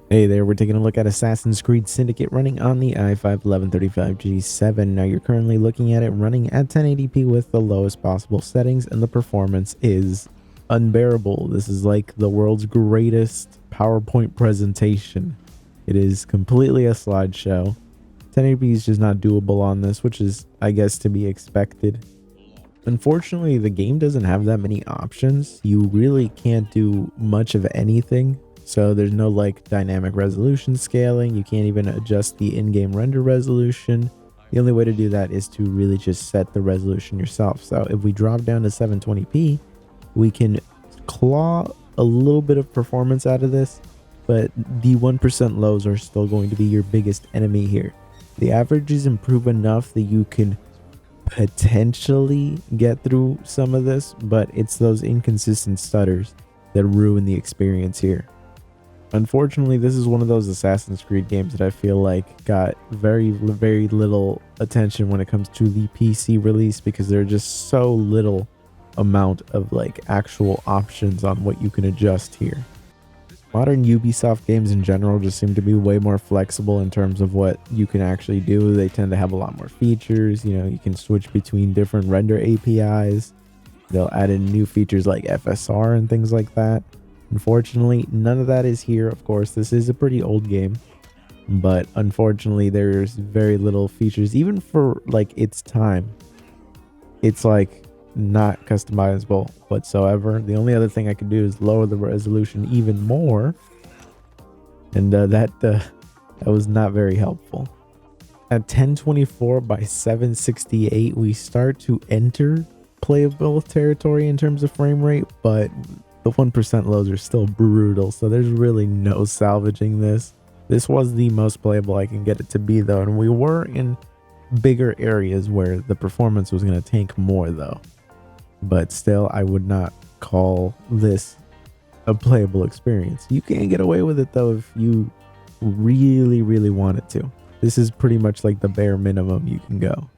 Hey there, we're taking a look at Assassin's Creed Syndicate running on the i5-1135G7. Now you're currently looking at it running at 1080p with the lowest possible settings, and the performance is unbearable. This is like the world's greatest PowerPoint presentation. It is completely a slideshow. 1080p is just not doable on this, which is, I guess, to be expected. Unfortunately, the game doesn't have that many options. You really can't do much of anything. So there's no like dynamic resolution scaling. You can't even adjust the in-game render resolution. The only way to do that is to really just set the resolution yourself. So if we drop down to 720p, we can claw a little bit of performance out of this, but the 1% lows are still going to be your biggest enemy here. The averages improve enough that you can potentially get through some of this, but it's those inconsistent stutters that ruin the experience here. Unfortunately, this is one of those Assassin's Creed games that I feel like got very little attention when it comes to the PC release, because there are just so little amount of like actual options on what you can adjust here. Modern Ubisoft games in general just seem to be way more flexible in terms of what you can actually do. They tend to have a lot more features. You know, you can switch between different render APIs. They'll add in new features like FSR and things like that. Unfortunately, none of that is here. Of course, this is a pretty old game, but unfortunately there's very little features, even for like its time. It's like not customizable whatsoever. The only other thing I could do is lower the resolution even more, and that was not very helpful. At 1024 by 768, we start to enter playable territory in terms of frame rate, but the 1% lows are still brutal, so there's really no salvaging this. This was the most playable I can get it to be though, and we were in bigger areas where the performance was going to tank more though. But still, I would not call this a playable experience. You can get away with it though if you really wanted to. This is pretty much like the bare minimum you can go.